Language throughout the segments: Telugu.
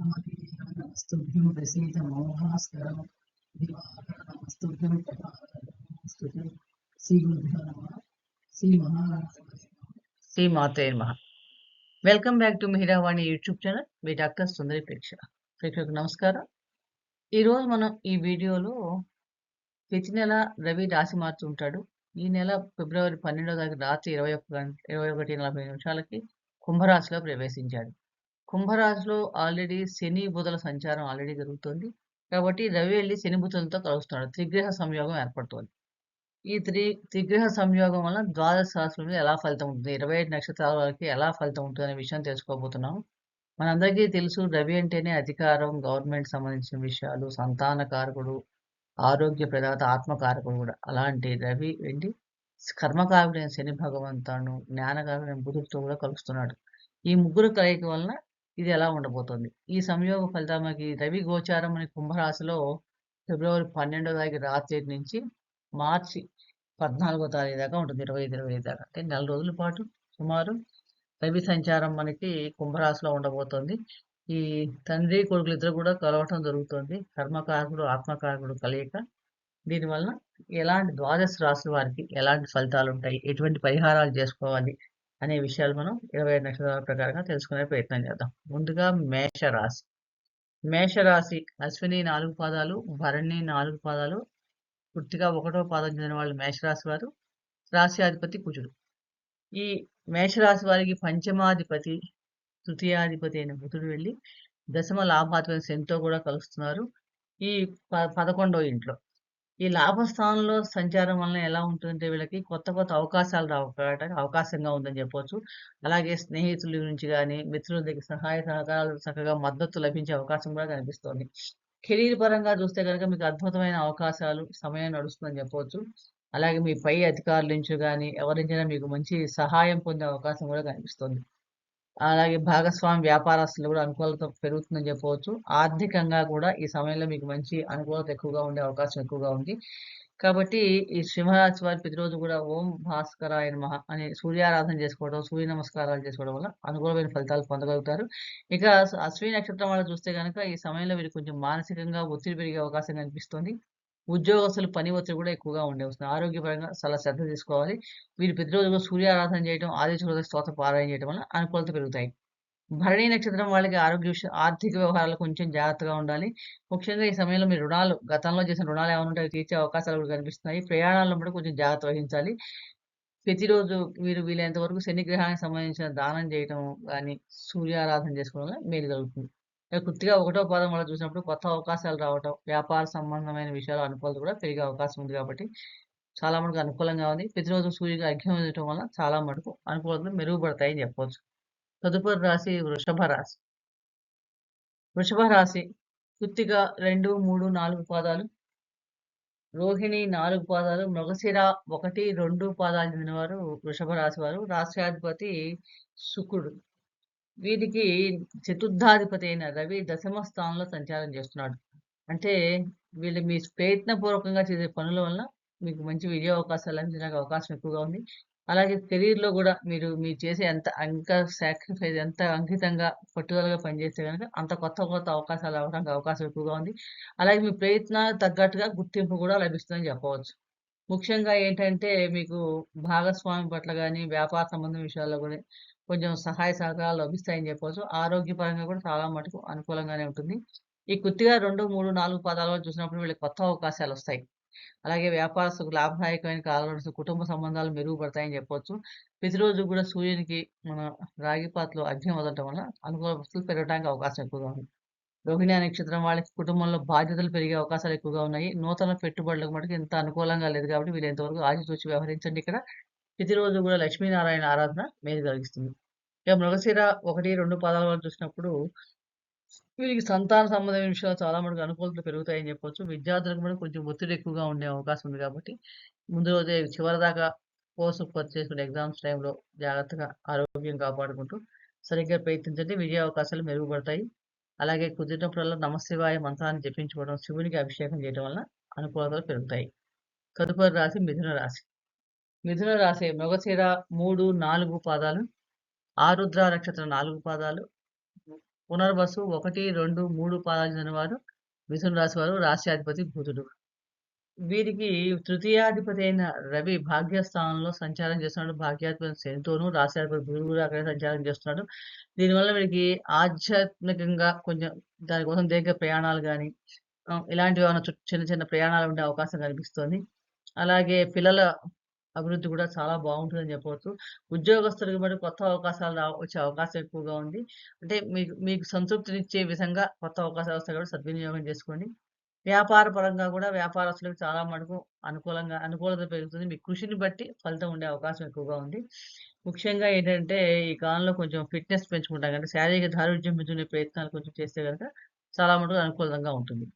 नमस्तुभ्यं प्रसीद मोहास्करं दिवाकरनमस्तुभ्यं प्रभाकरनमस्तुभ्यं श्रीगुरुभ्यो नमः శ్రీ మాతే నమః. Welcome back to Mihiravani YouTube channel. మీ డాక్టర్ సుందరి ప్రేక్షకులకు నమస్కారం. ఈరోజు మనం ఈ వీడియోలో ప్రతి నెల రవి రాశి మారుతుంటాడు. ఈ నెల ఫిబ్రవరి 12వ తారీఖు రాత్రి 21:40 కుంభరాశిలో ప్రవేశించాడు. కుంభరాశిలో ఆల్రెడీ శని బుధల సంచారం ఆల్రెడీ జరుగుతుంది. కాబట్టి రవి వెళ్ళి శని బుధులతో కలుస్తున్నాడు. త్రిగ్రహ సంయోగం ఏర్పడుతోంది. ఈ త్రిగ్రహ సంయోగం వల్ల ద్వాదశ రాశుల మీద ఎలా ఫలితం ఉంటుంది, 25 నక్షత్రాల వారికి ఎలా ఫలితం ఉంటుంది అనే విషయం తెలుసుకోబోతున్నాం. మనందరికీ తెలుసు రవి అంటేనే అధికారం, గవర్నమెంట్ సంబంధించిన విషయాలు, సంతాన కారకుడు, ఆరోగ్య ప్రదాత, ఆత్మకారకుడు కూడా. అలాంటి రవి వెళ్ళి కర్మకారుడైన శని భగవంతుడు, జ్ఞానకారుడైన బుధుడితో కూడా కలుస్తున్నాడు. ఈ ముగ్గురు కలయిక వలన ఇది ఎలా ఉండబోతోంది. ఈ సంయోగ ఫలితానికి రవి గోచారం అనే కుంభరాశిలో ఫిబ్రవరి 12వ తారీఖు రాత్రి నుంచి మార్చి 14వ తారీఖు దాకా ఉంటుంది. 25 దాకా, అంటే నెల రోజుల పాటు సుమారు రవి సంచారం మనకి కుంభరాశిలో ఉండబోతోంది. ఈ తండ్రి కొడుకులు ఇద్దరు కూడా కలవటం జరుగుతుంది. కర్మకారకుడు, ఆత్మకారకుడు కలయిక. దీనివల్ల ఎలాంటి ద్వాదశ రాశుల వారికి ఎలాంటి ఫలితాలు ఉంటాయి, ఎటువంటి పరిహారాలు చేసుకోవాలి అనే విషయాలు మనం 25 నక్షత్రాల ప్రకారంగా తెలుసుకునే ప్రయత్నం చేద్దాం. ముందుగా మేషరాశి. మేషరాశి అశ్విని 4 పాదాలు, భరణి 4 పాదాలు, పూర్తిగా 1వ పాదం చెందిన వాళ్ళు మేషరాశి వారు. రాశ్యాధిపతి కుజుడు. ఈ మేషరాశి వారికి పంచమాధిపతి, తృతీయాధిపతి అయిన బుధుడు వెళ్ళి దశమ లాభాధిపతి శనితో కూడా కలుస్తున్నారు ఈ 11వ ఇంట్లో. ఈ లాభస్థానంలో సంచారం వలన ఎలా ఉంటుందంటే వీళ్ళకి కొత్త కొత్త అవకాశాలు రావడానికి అవకాశంగా ఉందని చెప్పవచ్చు. అలాగే స్నేహితుల నుంచి కానీ, మిత్రుల దగ్గర సహాయ సహకారాలు, చక్కగా మద్దతు లభించే అవకాశం కూడా కనిపిస్తోంది. కెరీర్ పరంగా చూస్తే కనుక మీకు అద్భుతమైన అవకాశాలు, సమయం నడుస్తుందని చెప్పవచ్చు. అలాగే మీ పై అధికారుల నుంచి కానీ, ఎవరి నుంచైనా మీకు మంచి సహాయం పొందే అవకాశం కూడా కనిపిస్తుంది. అలాగే భాగస్వామి వ్యాపారస్తులు కూడా అనుకూలత పెరుగుతుందని చెప్పవచ్చు. ఆర్థికంగా కూడా ఈ సమయంలో మీకు మంచి అనుకూలత ఎక్కువగా ఉండే అవకాశం ఎక్కువగా ఉంది. కాబట్టి ఈ సింహరాశి వారి ప్రతిరోజు కూడా ఓం భాస్కరాయ నమః అనే సూర్యారాధన చేసుకోవడం, సూర్య నమస్కారాలు చేసుకోవడం వల్ల అనుకూలమైన ఫలితాలు పొందగలుగుతారు. ఇక అశ్విని నక్షత్రం వాళ్ళు చూస్తే కనుక ఈ సమయంలో వీరికి కొంచెం మానసికంగా ఒత్తిడి పెరిగే అవకాశం కనిపిస్తుంది. ఉద్యోగస్తులు పని ఒత్తిడి కూడా ఎక్కువగా ఉండే వస్తుంది. ఆరోగ్యపరంగా చాలా శ్రద్ధ తీసుకోవాలి. వీరు ప్రతిరోజు కూడా సూర్యారాధన చేయడం, ఆదిత్య హృదయ స్తోత్ర పారాయణ చేయడం వల్ల అనుకూలత పెరుగుతాయి. భరణి నక్షత్రం వాళ్ళకి ఆర్థిక వ్యవహారాలు కొంచెం జాగ్రత్తగా ఉండాలి. ముఖ్యంగా ఈ సమయంలో మీ రుణాలు, గతంలో చేసిన రుణాలు ఏమైనా ఉంటే అవి తీర్చే అవకాశాలు కూడా కనిపిస్తున్నాయి. ప్రయాణాల్లో కూడా కొంచెం జాగ్రత్త వహించాలి. ప్రతిరోజు మీరు వీలైనంత వరకు శని గ్రహానికి సంబంధించిన దానం చేయటం గానీ, సూర్యారాధన చేసుకోవడం వల్ల మేలు కలుగుతుంది. పూర్తిగా 1వ పాదం వల్ల చూసినప్పుడు కొత్త అవకాశాలు రావటం, వ్యాపార సంబంధమైన విషయాలు అనుకూలత కూడా పెరిగే అవకాశం ఉంది కాబట్టి చాలా మటుకు అనుకూలంగా ఉంది. ప్రతిరోజు సూర్యుడికి అర్ఘ్యం ఇవ్వటం వల్ల చాలా మటుకు అనుకూలతలు మెరుగుపడతాయని చెప్పవచ్చు. తదుపరి రాశి వృషభ రాశి. వృషభ రాశి కృత్తిక 2, 3, 4 పాదాలు, రోహిణి 4 పాదాలు, మృగశిర 1, 2 పాదాలు చెందినవారు వృషభ రాశి వారు. రాష్ట్రాధిపతి శుక్రుడు. వీరికి చతుర్థాధిపతి అయిన రవి దశమ స్థానంలో సంచారం చేస్తున్నాడు. అంటే వీళ్ళు మీ ప్రయత్నపూర్వకంగా చేసే పనుల వలన మీకు మంచి విజయ అవకాశాలు లభించడానికి అవకాశం ఎక్కువగా ఉంది. అలాగే కెరీర్‌లో గూడా మీరు చేసే ఇంకా సాక్రిఫైస్ ఎంత అంకితంగా, పట్టుదలగా పనిచేస్తే గనక అంత కొత్త కొత్త అవకాశాలు రావడానికి అవకాశం ఎక్కువగా ఉంది. అలాగే మీ ప్రయత్నాలకు తగ్గట్టుగా గుర్తింపు కూడా లభిస్తుందని చెప్పవచ్చు. ముఖ్యంగా ఏంటంటే మీకు భాగస్వామి పట్ల గాని, వ్యాపార సంబంధం విషయాల్లో కూడా కొంచెం సహాయ సహకారాలు లభిస్తాయని చెప్పవచ్చు. ఆరోగ్యపరంగా కూడా చాలా మటుకు అనుకూలంగానే ఉంటుంది. ఈ కృత్తిక 2, 3, 4 పాదాల చూసినప్పుడు వీళ్ళకి కొత్త అవకాశాలొస్తాయి. అలాగే వ్యాపారస్తులకు లాభదాయకమైన కాలం నడుస్తుంది. కుటుంబ సంబంధాలు మెరుగుపడతాయని చెప్పొచ్చు. ప్రతిరోజు కూడా సూర్యునికి మన రాగి పాత్రలో అర్ఘ్యం వదలటం వల్ల అనుకూల వస్తువులు పెరగడానికి అవకాశం ఎక్కువగా ఉంది. రోహిణి నక్షత్రం వాళ్ళకి కుటుంబంలో బాధ్యతలు పెరిగే అవకాశాలు ఎక్కువగా ఉన్నాయి. నూతన పెట్టుబడులకు మటుకు ఇంత అనుకూలంగా లేదు కాబట్టి వీళ్ళు ఎంతవరకు ఆచితూచి వ్యవహరించండి ఇక్కడ. ప్రతిరోజు కూడా లక్ష్మీనారాయణ ఆరాధన మేలు కలిగిస్తుంది. ఇక మృగశిర 1, 2 పాదాల వరకు చూసినప్పుడు వీరికి సంతాన సంబంధమైన విషయాలు చాలా మటుకు అనుకూలతలు పెరుగుతాయని చెప్పొచ్చు. విద్యార్థులకు కూడా కొంచెం ఒత్తిడి ఎక్కువగా ఉండే అవకాశం ఉంది కాబట్టి ముందు రోజే చివరిదాకా కోర్సు పూర్తి చేసుకునే ఎగ్జామ్స్ టైంలో జాగ్రత్తగా ఆరోగ్యం కాపాడుకుంటూ సరిగ్గా ప్రయత్నించండి. విజయ అవకాశాలు మెరుగుపడతాయి. అలాగే కుదిరినప్పుడల్లా నమశివాయ మంత్రాన్ని జపించుకోవడం, శివునికి అభిషేకం చేయడం వలన అనుకూలతలు పెరుగుతాయి. తదుపరి రాశి మిథున రాశి. మిథున రాశి మృగశిర 3, 4 పాదాలు, ఆరుద్ర నక్షత్రం 4 పాదాలు, పునర్వసు 1, 2, 3 పాదాలు చెందిన వారు మిథున రాశి వారు. రాశ్యాధిపతి బుధుడు. వీరికి తృతీయాధిపతి అయిన రవి భాగ్యస్థానంలో సంచారం చేస్తున్నాడు. భాగ్యాధిపతి శనితోనూ, రాశ్యాధిపతి బుధుడు కూడా అక్కడే సంచారం చేస్తున్నాడు. దీనివల్ల వీడికి ఆధ్యాత్మికంగా కొంచెం దానికోసం దీర్ఘ ప్రయాణాలు గాని, ఇలాంటివి ఏమైనా చిన్న చిన్న ప్రయాణాలు ఉండే అవకాశం కనిపిస్తోంది. అలాగే పిల్లల అభివృద్ధి కూడా చాలా బావుంటుందని చెప్పవచ్చు. ఉద్యోగస్తులకి మరి కొత్త అవకాశాలు వచ్చే అవకాశం ఎక్కువగా ఉంది. అంటే మీకు మీకు సంతృప్తినిచ్చే విధంగా కొత్త అవకాశాలు వస్తాయి కాబట్టి సద్వినియోగం చేసుకోండి. వ్యాపార పరంగా కూడా వ్యాపారస్తులకు చాలా మటుకు అనుకూలత పెరుగుతుంది. మీ కృషిని బట్టి ఫలితం ఉండే అవకాశం ఎక్కువగా ఉంది. ముఖ్యంగా ఏంటంటే ఈ కాలంలో కొంచెం ఫిట్‌నెస్ పెంచుకుంటాం అంటే శారీరక దారుఢ్యం పెంచుకునే ప్రయత్నాలు కొంచెం చేస్తే గనక చాలా మటుకు అనుకూలంగా ఉంటుంది.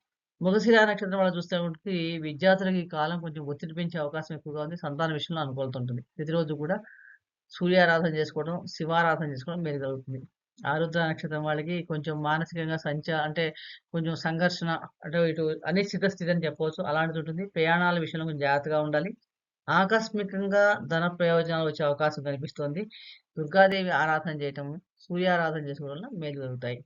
మృగశిర నక్షత్రం వాళ్ళు చూస్తే మటుకి విద్యార్థులకి ఈ కాలం కొంచెం ఒత్తిడి పెంచే అవకాశం ఎక్కువగా ఉంది. సంతాన విషయంలో అనుకూలత ఉంటుంది. ప్రతిరోజు కూడా సూర్యారాధన చేసుకోవడం, శివారాధన చేసుకోవడం మేలు కలుగుతుంది. ఆరుద్ర నక్షత్రం వాళ్ళకి కొంచెం మానసికంగా అంటే కొంచెం సంఘర్షణ అటు ఇటు అనిశ్చిత స్థితి అని చెప్పవచ్చు. అలాంటిది ఉంటుంది. ప్రయాణాల విషయంలో కొంచెం జాగ్రత్తగా ఉండాలి. ఆకస్మికంగా ధన ప్రయోజనాలు వచ్చే అవకాశం కనిపిస్తోంది. దుర్గాదేవి ఆరాధన చేయటం, సూర్యారాధన చేసుకోవడం వల్ల మేలు కలుగుతాయి.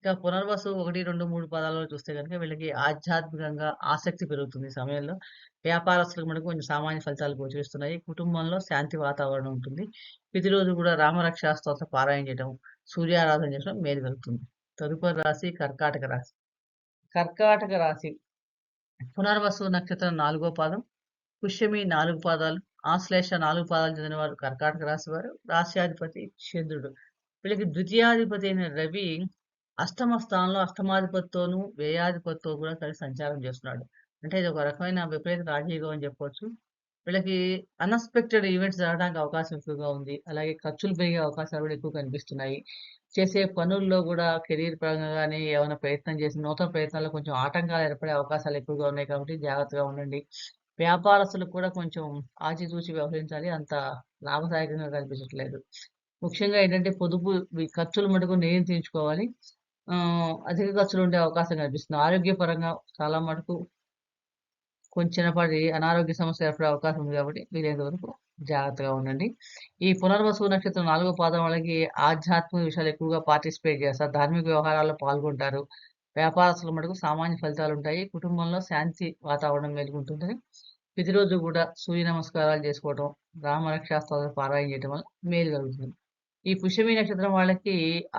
ఇంకా పునర్వసు 1, 2, 3 పదాలలో చూస్తే గనుక వీళ్ళకి ఆధ్యాత్మికంగా ఆసక్తి పెరుగుతుంది ఈ సమయంలో. వ్యాపారస్తులకు మనకు కొంచెం సామాన్య ఫలితాలు గోచరిస్తున్నాయి. కుటుంబంలో శాంతి వాతావరణం ఉంటుంది. ప్రతిరోజు కూడా రామరక్షా స్తోత్ర పారాయణ చేయటం, సూర్యారాధన చేయడం మేలు కలుగుతుంది. తదుపరి రాశి కర్కాటక రాశి. కర్కాటక రాశి పునర్వసు నక్షత్రం 4 పాదం, పుష్యమి 4 పాదాలు, ఆశ్లేష 4 పాదాలు చెందిన వారు కర్కాటక రాశి వారు. రాశ్యాధిపతి చంద్రుడు. వీళ్ళకి ద్వితీయాధిపతి అయిన రవి అష్టమ స్థానంలో అష్టమాధిపతితోనూ, వ్యయాధిపతితో కూడా కలిసి సంచారం చేస్తున్నాడు. అంటే ఇది ఒక రకమైన విపరీత రాజయోగం అని చెప్పొచ్చు. వీళ్ళకి అన్‌ఎక్స్‌పెక్టెడ్ ఈవెంట్స్ జరగడానికి అవకాశం ఎక్కువగా ఉంది. అలాగే ఖర్చులు పెరిగే అవకాశాలు కూడా ఎక్కువ కనిపిస్తున్నాయి. చేసే పనుల్లో గూడా కెరీర్ పరంగా గాని, ఏమైనా ప్రయత్నం చేసి నూతన ప్రయత్నాల్లో కొంచెం ఆటంకాలు ఏర్పడే అవకాశాలు ఎక్కువగా ఉన్నాయి కాబట్టి జాగ్రత్తగా ఉండండి. వ్యాపారస్తులకు కూడా కొంచెం ఆచితూచి వ్యవహరించాలి. అంత లాభదాయకంగా కనిపించట్లేదు. ముఖ్యంగా ఏంటంటే పొదుపు ఖర్చులు మటుకు నియంత్రించుకోవాలి. అధిక ఖర్చులుండే అవకాశం కనిపిస్తుంది. ఆరోగ్యపరంగా చాలా మటుకు కొంచెం చిన్నపాటి అనారోగ్య సమస్య ఏర్పడే అవకాశం ఉంది కాబట్టి వీలైనంత వరకు జాగ్రత్తగా ఉండండి. ఈ పునర్వసు నక్షత్రం 4 పాదం వాళ్ళకి ఆధ్యాత్మిక విషయాలు ఎక్కువగా పార్టిసిపేట్ చేస్తారు. ధార్మిక వ్యవహారాల్లో పాల్గొంటారు. వ్యాపారస్తుల మటుకు సామాన్య ఫలితాలుంటాయి. కుటుంబంలో శాంతి వాతావరణం నెలకొంటుందని ప్రతిరోజు కూడా సూర్య నమస్కారాలు చేసుకోవటం, రామరక్షా స్తోత్ర పారాయణ చేయటం వల్ల మేలు కలుగుతుంది. ఈ పుష్యమి నక్షత్రం వాళ్ళకి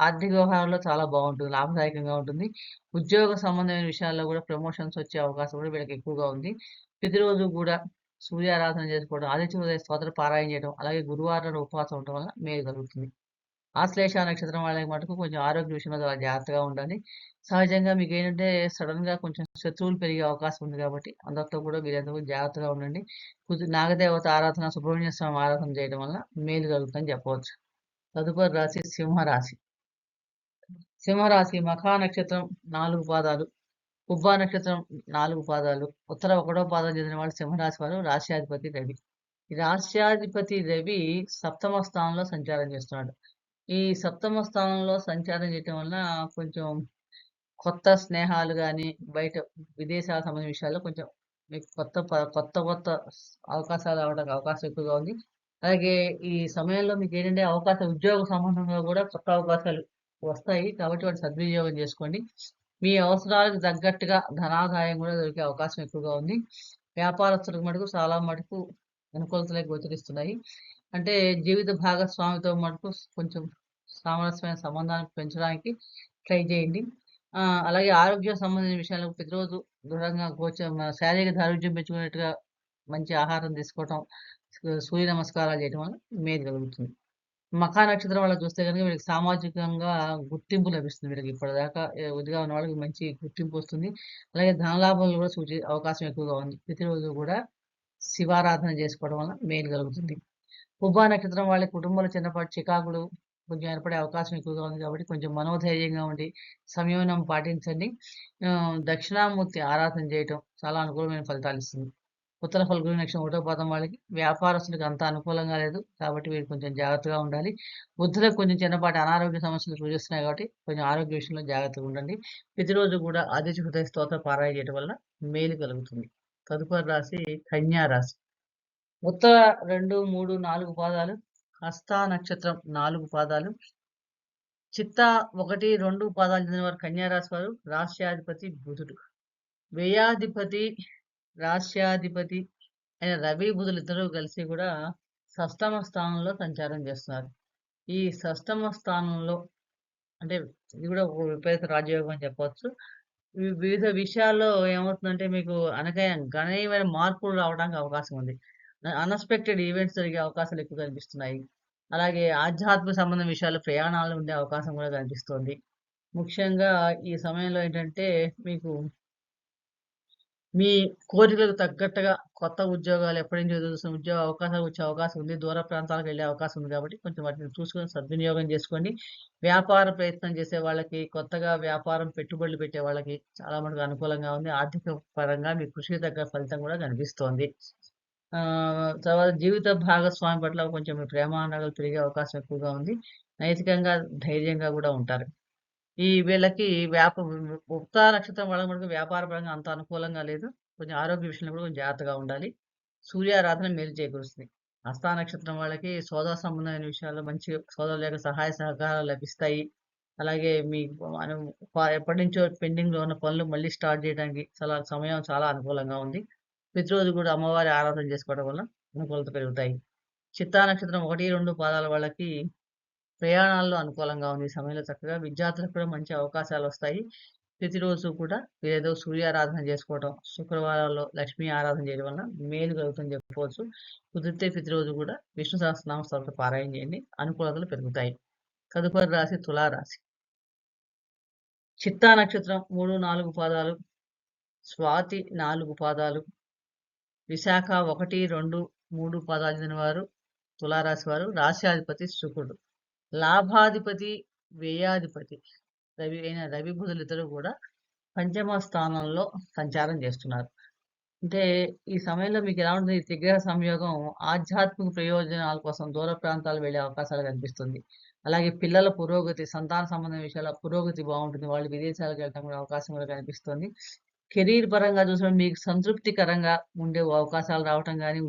ఆర్థిక వ్యవహారాల్లో చాలా బావుంటుంది. లాభదాయకంగా ఉంటుంది. ఉద్యోగ సంబంధమైన విషయాల్లో గూడా ప్రమోషన్స్ వచ్చే అవకాశం కూడా వీళ్ళకి ఎక్కువగా ఉంది. ప్రతిరోజు గూడా సూర్యారాధన చేసుకోవడం, ఆదిత్య హృదయ స్తోత్ర పారాయణ చేయడం, అలాగే గురువారం నాడు ఉపవాసం ఉండటం వల్ల మేలు కలుగుతుంది. ఆశ్లేష నక్షత్రం వాళ్ళకి మటుకు కొంచెం ఆరోగ్య విషయంలో చాలా జాగ్రత్తగా ఉండాలి. సహజంగా మీకేంటంటే సడెన్‌గా కొంచెం శత్రువులు పెరిగే అవకాశం ఉంది కాబట్టి అందరితో కూడా వీలైనంత జాగ్రత్తగా ఉండండి. నాగదేవత ఆరాధన, సుబ్రహ్మణ్య స్వామి ఆరాధన చేయడం వల్ల మేలు కలుగుతుందని చెప్పవచ్చు. తదుపరి రాశి సింహరాశి. సింహరాశి మఖా నక్షత్రం 4 పాదాలు, పుబ్బా నక్షత్రం 4 పాదాలు, ఉత్తర 1వ పాదం చెందిన వాళ్ళు సింహరాశి వారు. రాశ్యాధిపతి రవి. ఈ రాశ్యాధిపతి రవి సప్తమ స్థానంలో సంచారం చేస్తున్నాడు. ఈ సప్తమ స్థానంలో సంచారం చేయటం వలన కొంచెం కొత్త స్నేహాలు గాని, బయట విదేశాలకు సంబంధించిన విషయాల్లో కొంచెం మీకు కొత్త అవకాశాలు రావడానికి అవకాశం ఎక్కువగా ఉంది. అలాగే ఈ సమయంలో మీకేంటంటే ఉద్యోగ సంబంధంగా గూడా కొత్త అవకాశాలు వస్తాయి. కాబట్టి వాటిని సద్వినియోగం జేసుకోండి. మీ అవసరాలకు తగ్గట్టుగా ధనాదాయం గూడా దొరికే అవకాశం ఎక్కువగా ఉంది. వ్యాపారస్తులకు మటుకు చాలా మటుకు అనుకూలతలే గోచరిస్తున్నాయి. అంటే జీవిత భాగస్వామితో మటుకు కొంచెం సామరస్యమైన సంబంధాన్ని పెంచడానికి ట్రై చేయండి. అలాగే ఆరోగ్యం సంబంధించిన విషయాల్లో ప్రతిరోజు దృఢంగా మన శారీరక దారుఢ్యం పెంచుకునేట్టుగా మంచి ఆహారం తీసుకోవటం, సూర్య నమస్కారాలు చేయటం వల్ల మేలు కలుగుతుంది. మఖా నక్షత్రం వాళ్ళని చూస్తే గనుక వీళ్ళకి సామాజికంగా గుర్తింపు లభిస్తుంది. వీళ్ళకి ఇప్పటిదాకా వృద్ధిగా ఉన్న వాళ్ళకి మంచి గుర్తింపు వస్తుంది. అలాగే ధనలాభాలు కూడా అవకాశం ఎక్కువగా ఉంది. ప్రతిరోజు కూడా శివారాధన చేసుకోవడం వల్ల మేలు కలుగుతుంది. పుబ్బా నక్షత్రం వాళ్ళ కుటుంబంలో చిన్నపాటి చికాకులు కొంచెం ఏర్పడే అవకాశం ఎక్కువగా ఉంది కాబట్టి కొంచెం మనోధైర్యంగా ఉండి సంయమనం పాటించండి. దక్షిణామూర్తి ఆరాధన చేయటం చాలా అనుకూలమైన ఫలితాలిస్తుంది. ఉత్తర ఫల్గుణ నక్షత్రం 1వ పాదం వాళ్ళకి వ్యాపారస్తులకి అంత అనుకూలంగా లేదు. కాబట్టి వీరు కొంచెం జాగ్రత్తగా ఉండాలి. వృద్ధులకు కొంచెం చిన్నపాటి అనారోగ్య సమస్యలు సూచిస్తున్నాయి కాబట్టి కొంచెం ఆరోగ్య విషయంలో జాగ్రత్తగా ఉండండి. ప్రతిరోజు కూడా ఆదిత్య హృదయ స్తోత్ర పారాయణ చేయడం వల్ల మేలు కలుగుతుంది. తదుపరి రాశి కన్యా రాశి. ఉత్తర 2, 3, 4 పాదాలు, హస్త నక్షత్రం 4 పాదాలు, చిత్తా 1, 2 పాదాలు చెందిన వారు కన్యా రాశి వారు. రాశ్యాధిపతి బుధుడు. వ్యయాధిపతి, రాశ్యాధిపతి అయిన రవి, బుధులిద్దరూ కలిసి కూడా షష్టమ స్థానంలో సంచారం చేస్తున్నారు. ఈ షష్టమ స్థానంలో అంటే ఇది కూడా ఒక విపరీత రాజయోగం అని చెప్పొచ్చు. వివిధ విషయాల్లో ఏమవుతుందంటే మీకు గణనీయమైన మార్పులు రావడానికి అవకాశం ఉంది. అన్‌ఎక్స్‌పెక్టెడ్ ఈవెంట్స్ జరిగే అవకాశాలు ఎక్కువ కనిపిస్తున్నాయి. అలాగే ఆధ్యాత్మిక సంబంధం విషయాల్లో ప్రయాణాలు ఉండే అవకాశం కూడా కనిపిస్తోంది. ముఖ్యంగా ఈ సమయంలో ఏంటంటే మీకు మీ కోరికలకు తగ్గట్టుగా కొత్త ఉద్యోగాలు ఎప్పటి నుంచో ఎదురు చూస్తున్న ఉద్యోగ అవకాశాలు వచ్చే అవకాశం ఉంది. దూర ప్రాంతాలకు వెళ్ళే అవకాశం ఉంది కాబట్టి కొంచెం వాటిని చూసుకొని సద్వినియోగం చేసుకోండి. వ్యాపార ప్రయత్నం చేసే వాళ్ళకి, కొత్తగా వ్యాపారం పెట్టుబడులు పెట్టే వాళ్ళకి చాలా మటుకు అనుకూలంగా ఉంది. ఆర్థిక పరంగా మీ కృషికి తగ్గ ఫలితం కూడా కనిపిస్తోంది. తర్వాత జీవిత భాగస్వామి పట్ల కొంచెం మీ ప్రేమానురాగాలు పెరిగే అవకాశం ఎక్కువగా ఉంది. నైతికంగా ధైర్యంగా కూడా ఉంటారు. వీళ్ళకి ఉత్తా నక్షత్రం వాళ్ళకి మటుకు వ్యాపార పరంగా అంత అనుకూలంగా లేదు. కొంచెం ఆరోగ్య విషయంలో కూడా కొంచెం జాగ్రత్తగా ఉండాలి. సూర్యారాధన మేలు చేకూరుస్తుంది. హస్తా నక్షత్రం వాళ్ళకి సోదర సంబంధమైన విషయాల్లో మంచి సోదరుల యొక్క సహాయ సహకారాలు లభిస్తాయి. అలాగే మీ మనం ఎప్పటినుంచో పెండింగ్‌లో ఉన్న పనులు మళ్ళీ స్టార్ట్ చేయడానికి సమయం చాలా అనుకూలంగా ఉంది. ప్రతిరోజు కూడా అమ్మవారి ఆరాధన చేసుకోవడం వల్ల అనుకూలత పెరుగుతాయి. చిత్తా నక్షత్రం 1, 2 పాదాల వాళ్ళకి ప్రయాణాల్లో అనుకూలంగా ఉంది. ఈ సమయంలో చక్కగా విద్యార్థులకు కూడా మంచి అవకాశాలొస్తాయి. ప్రతిరోజు కూడా ఏదో సూర్యారాధన చేసుకోవటం, శుక్రవారాల్లో లక్ష్మీ ఆరాధన చేయడం వలన మేలు కలుగుతుందని చెప్పుకోవచ్చు. కుదిరితే ప్రతిరోజు కూడా విష్ణు సహస్రనామ స్తోత్ర పారాయణ చేయండి. అనుకూలతలు పెరుగుతాయి. తదుపరి రాశి తులారాశి. చిత్తా నక్షత్రం 3, 4 పాదాలు, స్వాతి 4 పాదాలు, విశాఖ 1, 2, 3 పాదాలు చెందిన వారు తులారాశి వారు. రాశ్యాధిపతి శుక్రుడు. లాభాధిపతి, వ్యయాధిపతి రవి, బుధులిద్దరూ కూడా పంచమ స్థానంలో సంచారం చేస్తున్నారు. అంటే ఈ సమయంలో మీకెలా ఉంటుంది? ఈ త్రిగ్రహ సంయోగం ఆధ్యాత్మిక ప్రయోజనాల కోసం దూర ప్రాంతాలు వెళ్ళే అవకాశాలు కనిపిస్తుంది. అలాగే పిల్లల పురోగతి, సంతాన సంబంధమైన విషయాల పురోగతి బావుంటుంది. వాళ్ళు విదేశాలకు వెళ్ళటం కూడా అవకాశం కూడా కనిపిస్తుంది. కెరీర్ పరంగా చూసినా మీకు సంతృప్తికరంగా ఉండే అవకాశాలు రావటం గానీ,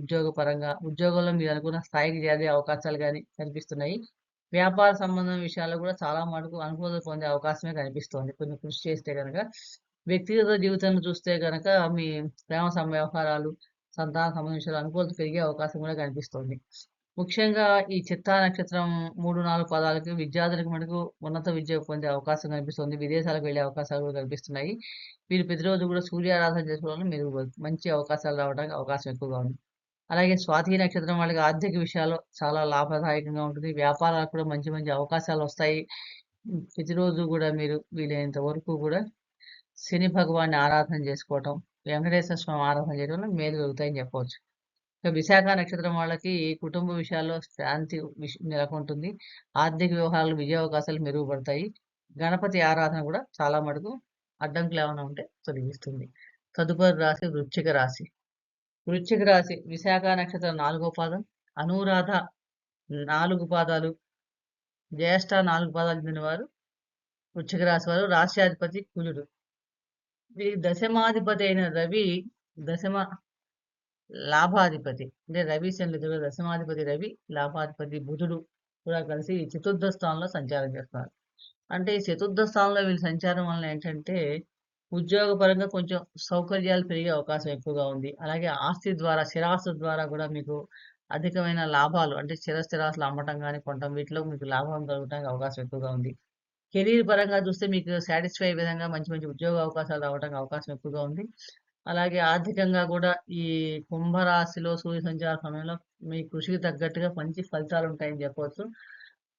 ఉద్యోగంలో మీరు అనుకున్న స్థాయికి చేరే అవకాశాలు గానీ కనిపిస్తున్నాయి. వ్యాపార సంబంధం విషయాల్లో కూడా చాలా మటుకు అనుకూలత పొందే అవకాశమే కనిపిస్తోంది. కొంచెం కృషి చేస్తే గనక. వ్యక్తిగత జీవితంలో చూస్తే గనక మీ ప్రేమ వ్యవహారాలు, సంతాన సంబంధ విషయాలు అనుకూలత పెరిగే అవకాశం కూడా కనిపిస్తోంది. ముఖ్యంగా ఈ చిత్తా నక్షత్రం 3, 4 పదాలకి విద్యార్థులకు మటుకు ఉన్నత విద్య పొందే అవకాశం కనిపిస్తుంది. విదేశాలకు వెళ్ళే అవకాశాలు కూడా కనిపిస్తున్నాయి. వీరు ప్రతిరోజు కూడా సూర్యారాధన చేసుకోవడం వల్ల మీరు మంచి అవకాశాలు రావడానికి అవకాశం ఎక్కువగా ఉంది. అలాగే స్వాతి నక్షత్రం వాళ్ళకి ఆర్థిక విషయాల్లో చాలా లాభదాయకంగా ఉంటుంది. వ్యాపారాలకు కూడా మంచి మంచి అవకాశాలొస్తాయి. ప్రతిరోజు కూడా మీరు వీలైనంత వరకు కూడా శని భగవాన్ని ఆరాధన చేసుకోవటం, వెంకటేశ్వర స్వామి ఆరాధన చేయడం వల్ల మేలు కలుగుతాయని చెప్పవచ్చు. ఇక విశాఖ నక్షత్రం వాళ్ళకి కుటుంబ విషయాల్లో శాంతి నెలకొంటుంది. ఆర్థిక వ్యవహారాలు విజయావకాశాలు మెరుగుపడతాయి. గణపతి ఆరాధన కూడా చాలా మటుకు అడ్డంకులు ఏమైనా ఉంటే తొలగిస్తుంది. తదుపరి రాశి వృశ్చిక రాశి. వృశ్చిక రాశి విశాఖ నక్షత్రం 4వ పాదం, అనురాధ 4 పాదాలు, జ్యేష్ఠ 4 పాదాలు చెందిన వారు వృశ్చిక రాశి వారు. రాశ్యాధిపతి కుజుడు. వీరి దశమాధిపతి అయిన రవి దశమ లాభాధిపతి. అంటే రవి శనులిద్దరూ దశమాధిపతి రవి, లాభాధిపతి బుధుడు కూడా కలిసి చతుర్థ స్థానంలో సంచారం చేస్తున్నారు. అంటే ఈ చతుర్థ స్థానంలో వీళ్ళ సంచారం వలన ఏంటంటే, ఉద్యోగపరంగా కొంచెం సౌకర్యాలు పెరిగే అవకాశం ఎక్కువగా ఉంది. అలాగే ఆస్తి ద్వారా, స్థిరాస్తుల ద్వారా కూడా మీకు అధికమైన లాభాలు అంటే స్థిరాస్తులు అమ్మటం గానీ, కొనటం వీటిలో మీకు లాభం కలగడానికి అవకాశం ఎక్కువగా ఉంది. కెరీర్ పరంగా చూస్తే మీకు సాటిస్ఫై అయ్యే విధంగా మంచి మంచి ఉద్యోగ అవకాశాలు రావడానికి అవకాశం ఎక్కువగా ఉంది. అలాగే ఆర్థికంగా కూడా ఈ కుంభరాశిలో సూర్య సంచార సమయంలో మీ కృషికి తగ్గట్టుగా మంచి ఫలితాలుంటాయని చెప్పవచ్చు.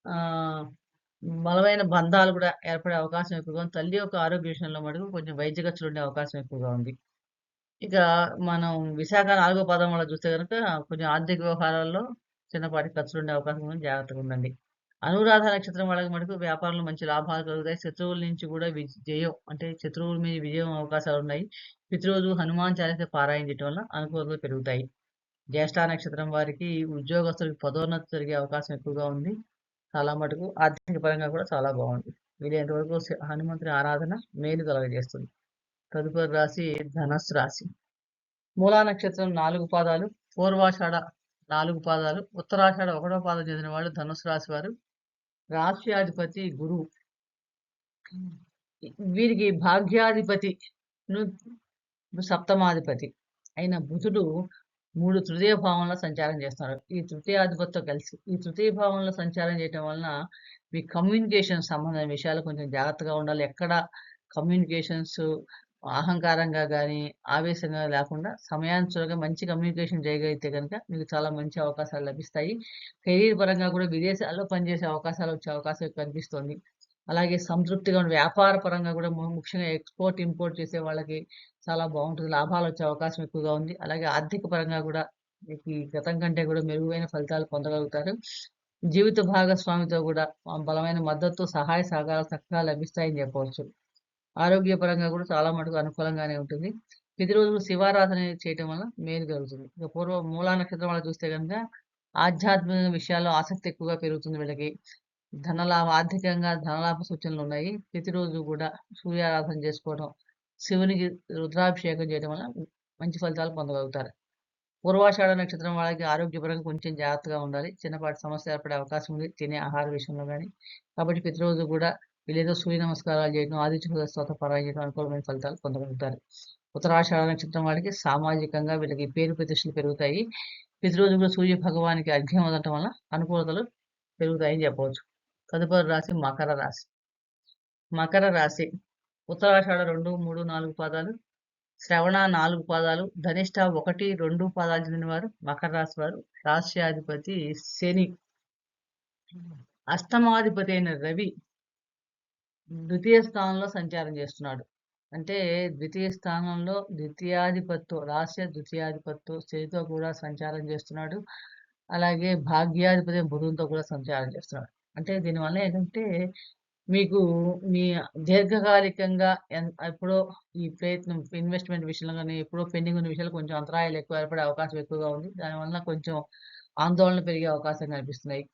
ఆహ్, బలమైన బంధాలు కూడా ఏర్పడే అవకాశం ఎక్కువగా ఉంది. తల్లి యొక్క ఆరోగ్య విషయంలో మటుకు కొంచెం వైద్య ఖర్చులుండే అవకాశం ఎక్కువగా ఉంది. ఇక మనం విశాఖ 4వ పాదం వాళ్ళ చూస్తే గనుక కొంచెం ఆర్థిక వ్యవహారాల్లో చిన్నపాటి ఖర్చులుండే అవకాశం ఉంది. జాగ్రత్తగా ఉండండి. అనురాధ నక్షత్రం వాళ్ళకి మటుకు వ్యాపారంలో మంచి లాభాలు కలుగుతాయి. శత్రువుల నుంచి కూడా జయం అంటే శత్రువుల మీద విజయం అవకాశాలున్నాయి. ప్రతిరోజు హనుమాన్ చాలీసా పారాయణ చేయటం వల్ల అనుకూలతలు పెరుగుతాయి. జ్యేష్ఠ నక్షత్రం వారికి ఉద్యోగస్తులకి పదోన్నతి జరిగే అవకాశం ఎక్కువగా ఉంది. చాలా మటుకు ఆర్థిక పరంగా కూడా చాలా బాగుంది. వీలైనంత వరకు హనుమంతుని ఆరాధన మేలు కలుగజేస్తుంది. తదుపరి రాశి ధనస్సు రాశి. మూలా నక్షత్రం 4 పాదాలు, పూర్వాషాఢ 4 పాదాలు, ఉత్తరాషాఢ 1వ పాదం చెందిన వాళ్ళు ధనుస్సు రాశి వారు. రాశ్యాధిపతి గురువు. వీరికి భాగ్యాధిపతిను సప్తమాధిపతి అయిన బుధుడు 3 తృతీయ భావంలో సంచారం చేస్తున్నాడు. ఈ తృతీయాధిపతితో కలిసి. ఈ తృతీయ భావంలో సంచారం చేయటం వలన మీ కమ్యూనికేషన్ సంబంధమైన విషయాలు కొంచెం జాగ్రత్తగా ఉండాలి. ఎక్కడ కమ్యూనికేషన్స్ అహంకారంగా గానీ, ఆవేశంగా లేకుండా సమయాంచులుగా మంచి కమ్యూనికేషన్ చేయగలిగితే గనక మీకు చాలా మంచి అవకాశాలు లభిస్తాయి. కెరీర్ పరంగా కూడా విదేశాల్లో పనిచేసే అవకాశాలొచ్చే అవకాశం కనిపిస్తోంది. అలాగే సంతృప్తిగా ఉన్న వ్యాపార పరంగా కూడా ముఖ్యంగా ఎక్స్‌పోర్ట్, ఇంపోర్ట్ చేసే వాళ్ళకి చాలా బావుంటది. లాభాలొచ్చే అవకాశం ఎక్కువగా ఉంది. అలాగే ఆర్థిక పరంగా గూడా మీకు ఈ గతం కంటే కూడా మెరుగైన ఫలితాలు పొందగలుగుతారు. జీవిత భాగస్వామితో గూడా బలమైన మద్దతు, సహాయ సహకారాలు చక్కగా లభిస్తాయని జెప్పవచ్చు. ఆరోగ్యపరంగా గూడా చాలా మటుకు అనుకూలంగానే ఉంటుంది. ప్రతిరోజు శివారాధన చేయటం వల్ల మేలు కలుగుతుంది. ఇక మూలా నక్షత్రం వాళ్ళకి చూస్తే గనుక ఆధ్యాత్మిక విషయాల్లో ఆసక్తి ఎక్కువగా పెరుగుతుంది వీళ్ళకి. ఆర్థికంగా ధనలాభ సూచనలున్నాయి. ప్రతిరోజు గూడా సూర్యారాధన చేసుకోవడం, శివునికి రుద్రాభిషేకం చేయడం వల్ల మంచి ఫలితాలు పొందగలుగుతారు. పూర్వాషాఢ నక్షత్రం వాళ్ళకి ఆరోగ్యపరంగా కొంచెం జాగ్రత్తగా ఉండాలి. చిన్నపాటి సమస్య ఏర్పడే అవకాశం ఉంది. తినే ఆహార విషయంలో గాని. కాబట్టి ప్రతిరోజు గూడా వీళ్ళేదో సూర్య నమస్కారాలు చేయడం, ఆదిత్య హృదయ స్తోత్ర పారాయణ చేయడం అనుకూలమైన ఫలితాలు పొందగలుగుతారు. ఉత్తరాషాఢ నక్షత్రం వాళ్ళకి సామాజికంగా వీళ్ళకి పేరు ప్రతిష్టలు పెరుగుతాయి. ప్రతిరోజు కూడా సూర్య భగవానికి అర్ఘ్యం వదలటం వల్ల అనుకూలతలు పెరుగుతాయని చెప్పవచ్చు. తదుపరి రాశి మకర రాశి. మకర రాశి ఉత్తరాషాఢ 2, 3, 4 పాదాలు, శ్రవణ 4 పాదాలు, ధనిష్ట 1, 2 పాదాలు చెందినవారు మకర రాశి వారు. రాశ్యాధిపతి శని. అష్టమాధిపతి అయిన రవి ద్వితీయ స్థానంలో సంచారం చేస్తున్నాడు. అంటే ద్వితీయ స్థానంలో ద్వితీయాధిపతితో శనితో కూడా సంచారం చేస్తున్నాడు. అలాగే భాగ్యాధిపతి బుధునితో కూడా సంచారం చేస్తున్నాడు. అంటే దీనివల్ల ఏంటంటే మీకు మీ దీర్ఘకాలికంగా ఎప్పుడో ఈ ప్రయత్నం ఇన్వెస్ట్‌మెంట్ విషయంలో గాని, ఎప్పుడో పెండింగ్ ఉన్న విషయాల్లో కొంచెం అంతరాయాలు ఎక్కువ ఏర్పడే అవకాశం ఎక్కువగా ఉంది. దానివల్ల కొంచెం ఆందోళన పెరిగే అవకాశం కనిపిస్తున్నాయి.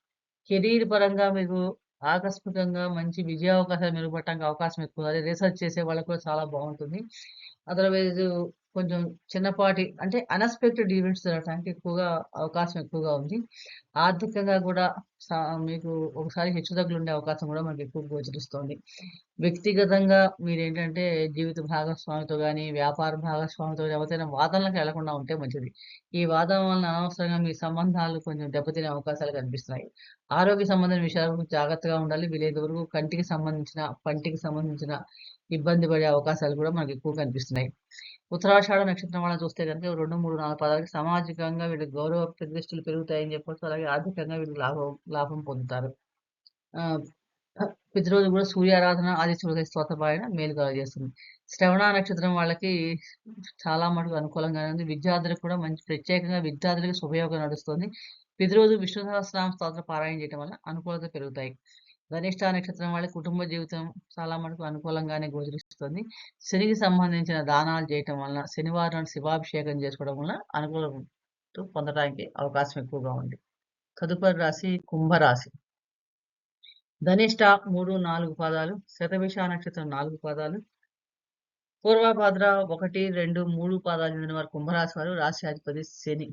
కెరీర్ పరంగా మీకు ఆకస్మికంగా మంచి విజయావకాశాలు మెరుగుపడటానికి అవకాశం ఎక్కువ. అదే రీసెర్చ్ చేసే వాళ్ళకి కూడా చాలా బావుంటుంది. అదర్‌వైజు కొంచెం చిన్నపాటి అంటే అన్‌ఎక్స్‌పెక్టెడ్ ఈవెంట్స్ జరగటానికి అవకాశం ఎక్కువగా ఉంది. ఆర్థికంగా గూడా మీకు ఒకసారి హెచ్చుతగ్గులుండే అవకాశం గూడా మనకు ఎక్కువ గోచరిస్తోంది. వ్యక్తిగతంగా మీరేంటంటే జీవిత భాగస్వామితో గాని, వ్యాపార భాగస్వామితో ఎవరితోనైనా వాదనలకు ఎళ్ళకుండా ఉంటే మంచిది. ఈ వాదన వలన అనవసరంగా మీ సంబంధాలు కొంచెం దెబ్బతినే అవకాశాలు కనిపిస్తున్నాయి. ఆరోగ్య సంబంధమైన విషయాల గురించి జాగ్రత్తగా ఉండాలి. వీలైనంత వరకు కంటికి సంబంధించిన, పంటికి సంబంధించిన ఇబ్బంది పడే అవకాశాలు కూడా మనకు ఎక్కువ కనిపిస్తున్నాయి. ఉత్తరాషాఢ నక్షత్రం వాళ్ళని చూస్తే గనుక 2, 3, 4 పాదాలకి సామాజికంగా వీళ్ళకి గౌరవ ప్రతిష్టలు పెరుగుతాయని చెప్పొచ్చు. అలాగే ఆర్థికంగా వీళ్ళు లాభం పొందుతారు. ఆహ్, ప్రతిరోజు కూడా సూర్యారాధన, ఆదిత్య హృదయ స్తోత్ర పారాయణ మేలు కలుగజేస్తుంది. శ్రవణ నక్షత్రం వాళ్ళకి చాలా మటుకు అనుకూలంగానే ఉంది. విద్యార్థులకు కూడా మంచి ప్రత్యేకంగా విద్యార్థులకి శుభయోగం నడుస్తుంది. ప్రతిరోజు విష్ణు సహస్రనామ స్తోత్ర పారాయణ చేయడం వల్ల అనుకూలత పెరుగుతాయి. ధనిష్ట నక్షత్రం వాళ్ళ కుటుంబ జీవితం చాలా మటుకు అనుకూలంగానే గోచరిస్తుంది. శనికి సంబంధించిన దానాలు చేయటం వలన, శనివారం నాడు శివాభిషేకం చేసుకోవడం వల్ల అనుకూలత పొందడానికి అవకాశం ఎక్కువగా ఉంది. తదుపరి రాశి కుంభరాశి. ధనిష్ట 3, 4 పాదాలు, శతభిష నక్షత్రం 4 పాదాలు, పూర్వభద్ర 1, 2, 3 పాదాలు చెందిన వారు కుంభరాశి వారు. రాశ్యాధిపతి శని.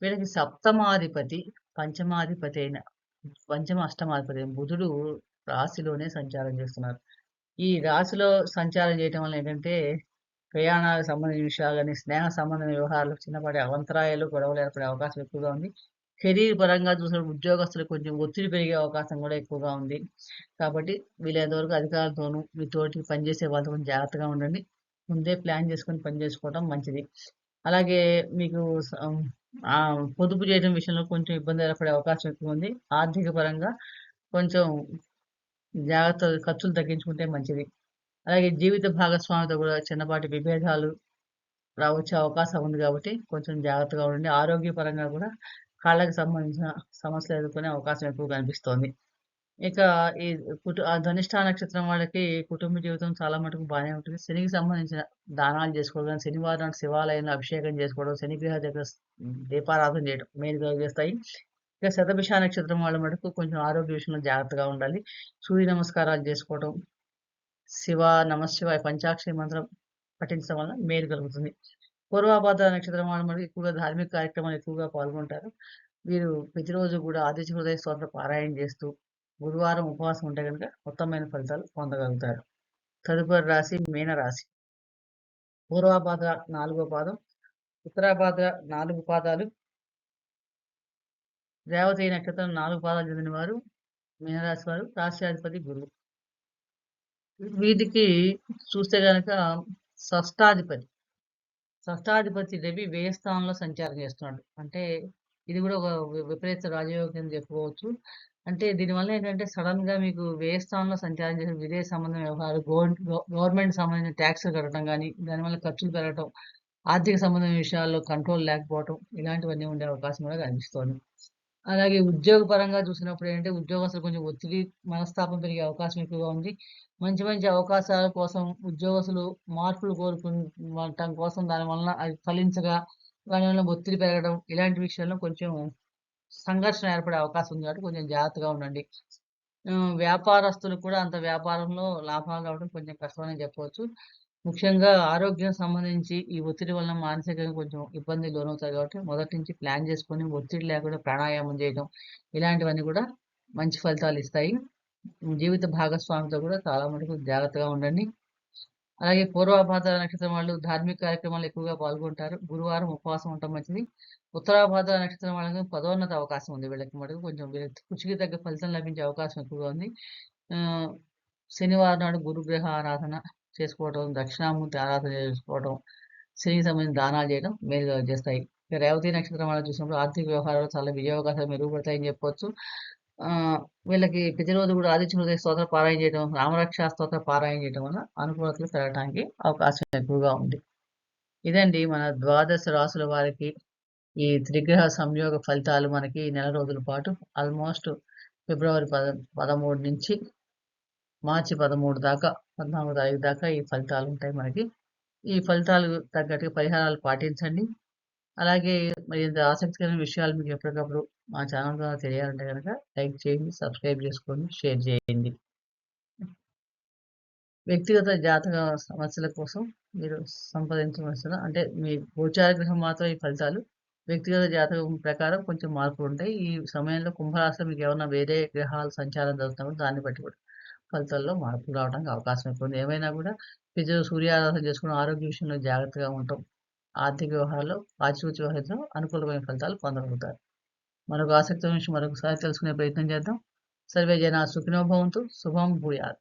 వీళ్ళకి సప్తమాధిపతి, పంచమాధిపతి అయిన అష్టమాధిపతి అయిన బుధుడు రాశిలోనే సంచారం చేస్తున్నారు. ఈ రాశిలో సంచారం చేయటం వల్ల ఏంటంటే, ప్రయాణాలకు సంబంధించిన విషయాలు గాని, స్నేహ సంబంధమైన వ్యవహారాలు చిన్నపాటి అవంతరాయాలు, గొడవలు ఏర్పడే అవకాశం ఎక్కువగా ఉంది. కెరీర్ పరంగా చూసినప్పుడు ఉద్యోగస్తులకు కొంచెం ఒత్తిడి పెరిగే అవకాశం కూడా ఎక్కువగా ఉంది. కాబట్టి వీలైనంత వరకు అధికారులతోనూ, మీ తోటి పనిచేసే వాళ్ళతో కొంచెం జాగ్రత్తగా ఉండండి. ముందే ప్లాన్ చేసుకొని పని చేసుకోవడం మంచిది. అలాగే మీకు పొదుపు చేయడం విషయంలో కొంచెం ఇబ్బంది ఏర్పడే అవకాశం ఎక్కువ ఉంది. ఆర్థిక పరంగా కొంచెం జాగ్రత్తగా ఖర్చులు తగ్గించుకుంటే మంచిది. అలాగే జీవిత భాగస్వామితో కూడా చిన్నపాటి విభేదాలు వచ్చే అవకాశం ఉంది కాబట్టి కొంచెం జాగ్రత్తగా ఉండండి. ఆరోగ్యపరంగా కూడా కాళ్ళకి సంబంధించిన సమస్యలు ఎదుర్కొనే అవకాశం ఎక్కువ కనిపిస్తోంది. ఇక ఈ ధనిష్ట నక్షత్రం వాళ్ళకి కుటుంబ జీవితం చాలా మటుకు బానే ఉంటుంది. శనికి సంబంధించిన దానాలు చేసుకోవడం, శనివారం నాడు శివాలయంలో అభిషేకం చేసుకోవడం, శనిగ్రహ దగ్గర దీపారాధన చేయడం మేలు కలుగజేస్తాయి. ఇక శతభిష నక్షత్రం వాళ్ళ మటుకు కొంచెం ఆరోగ్య విషయంలో జాగ్రత్తగా ఉండాలి. సూర్య నమస్కారాలు చేసుకోవడం, నమఃశివాయ పంచాక్షరి మంత్రం పఠించడం వల్ల మేలు కలుగుతుంది. పూర్వభద్ర నక్షత్రం వాళ్ళ మటుకు ఎక్కువగా ధార్మిక కార్యక్రమాలు ఎక్కువగా పాల్గొంటారు. వీరు ప్రతిరోజు కూడా ఆదిత్య హృదయ స్తోత్ర పారాయణ చేస్తూ గురువారం ఉపవాసం ఉంటే గనుక ఉత్తమమైన ఫలితాలు పొందగలుగుతారు. తదుపరి రాశి మీనరాశి. పూర్వాభాద్ర 4వ పాదం, ఉత్తరాభాద్ర 4 పాదాలు, రేవతి నక్షత్రం 4 పాదాలు చెందిన వారు మీనరాశి వారు. రాశ్యాధిపతి గురువు. వీటికి చూస్తే గనక షష్టాధిపతి షష్టాధిపతి రవి వ్యయ స్థానంలో సంచారం చేస్తున్నాడు. అంటే ఇది కూడా ఒక విపరీత రాజయోగం కింద చెప్పుకోవచ్చు. అంటే దీనివల్ల ఏంటంటే సడన్‌గా మీకు వ్యయ స్థానంలో సంచారం చేసిన విదేశ సంబంధ వ్యవహారాలు, గవర్నమెంట్ సంబంధించిన ట్యాక్స్‌లు కట్టడం గానీ, దానివల్ల ఖర్చులు పెరగటం, ఆర్థిక సంబంధమైన విషయాల్లో కంట్రోల్ లేకపోవటం, ఇలాంటివన్నీ ఉండే అవకాశం కూడా కనిపిస్తోంది. అలాగే ఉద్యోగపరంగా చూసినప్పుడు ఏంటంటే ఉద్యోగస్తులు కొంచెం ఒత్తిడి, మనస్తాపం పెరిగే అవకాశం ఎక్కువగా ఉంది. మంచి మంచి అవకాశాల కోసం ఉద్యోగస్తులు మార్పులు కోరుకుంటం కోసం దాని వలన అది ఫలించక దానివల్ల ఒత్తిడి పెరగడం ఇలాంటి విషయాల్లో కొంచెం సంఘర్షణ ఏర్పడే అవకాశం ఉంది కాబట్టి కొంచెం జాగ్రత్తగా ఉండండి. వ్యాపారస్తులకు కూడా అంత వ్యాపారంలో లాభాలు రావడం కొంచెం కష్టమనే చెప్పవచ్చు. ముఖ్యంగా ఆరోగ్యం సంబంధించి ఈ ఒత్తిడి వలన మానసికంగా కొంచెం ఇబ్బందికి లోనవుతారు కాబట్టి మొదటి నుంచి ప్లాన్ చేసుకొని ఒత్తిడి లేకుండా ప్రాణాయామం చేయడం ఇలాంటివన్నీ కూడా మంచి ఫలితాలిస్తాయి. జీవిత భాగస్వామితో కూడా చాలా మటుకు జాగ్రత్తగా ఉండండి. అలాగే పూర్వాభాద్ర నక్షత్రం వాళ్ళు ధార్మిక కార్యక్రమాల్లో ఎక్కువగా పాల్గొంటారు. గురువారం ఉపవాసం ఉండటం మంచిది. ఉత్తరాభాద్ర నక్షత్రం వాళ్ళకి పదోన్నత అవకాశం ఉంది. వీళ్ళకి మటుకు కొంచెం వీళ్ళ కృషికి తగ్గ ఫలితం లభించే అవకాశం ఎక్కువగా ఉంది. ఆహ్, శనివారం నాడు గురుగ్రహ ఆరాధన చేసుకోవటం, దక్షిణామూర్తి ఆరాధన చేసుకోవటం, శనికి సంబంధించిన దానాలు చేయడం మేలుగా చేస్తాయి. ఇక రేవతి నక్షత్రం వాళ్ళని చూసినప్పుడు ఆర్థిక వ్యవహారాలు చాలా విజయావకాశాలు మెరుగుపడతాయని చెప్పొచ్చు. వీళ్ళకి ప్రతిరోజు కూడా ఆదిత్య హృదయ స్తోత్ర పారాయణ చేయడం, రామరక్ష స్తోత్ర పారాయణ చేయడం వల్ల అనుకూలతలు పెరగటానికి అవకాశం ఎక్కువగా ఉంది. ఇదండి మన ద్వాదశ రాసుల వారికి ఈ త్రిగ్రహ సంయోగ ఫలితాలు మనకి ఈ నెల రోజుల పాటు ఆల్మోస్ట్ ఫిబ్రవరి 13 నుంచి మార్చి 13 దాకా 14వ తారీఖు దాకా ఈ ఫలితాలు ఉంటాయి మనకి. ఈ ఫలితాలు తగ్గట్టుగా పరిహారాలు పాటించండి. అలాగే మరి ఇంత ఆసక్తికరమైన విషయాలు మీకు ఎప్పటికప్పుడు మా ఛానల్ ద్వారా తెలియాలంటే గనక లైక్ చేయండి, సబ్స్క్రైబ్ చేసుకోండి, షేర్ చేయండి. వ్యక్తిగత జాతక సమస్యల కోసం మీరు సంప్రదించవలసిన అంటే మీ గోచార గ్రహం మాత్రం ఈ ఫలితాలు. వ్యక్తిగత జాతకం ప్రకారం కొంచెం మార్పులుంటాయి. ఈ సమయంలో కుంభరాశిలో మీకు ఏమన్నా వేరే గ్రహాలు సంచారం జరుగుతున్నప్పుడు దాన్ని బట్టి కూడా ఫలితాల్లో మార్పులు రావడానికి అవకాశం ఎక్కువ ఉంది. ఏమైనా కూడా ప్రతిరోజు సూర్యారాధన చేసుకొని ఆరోగ్య విషయంలో జాగ్రత్తగా ఉండటం, ఆర్థిక వ్యవహారాల్లో ఆచితూచి వ్యవహరించడం అనుకూలమైన ఫలితాలు పొందగలుగుతారు. మరొక ఆసక్తికరమైన విషయం మరొకసారి తెలుసుకునే ప్రయత్నం చేద్దాం. సర్వే జనా సుఖినో భవంతు. శుభం భూయాత్.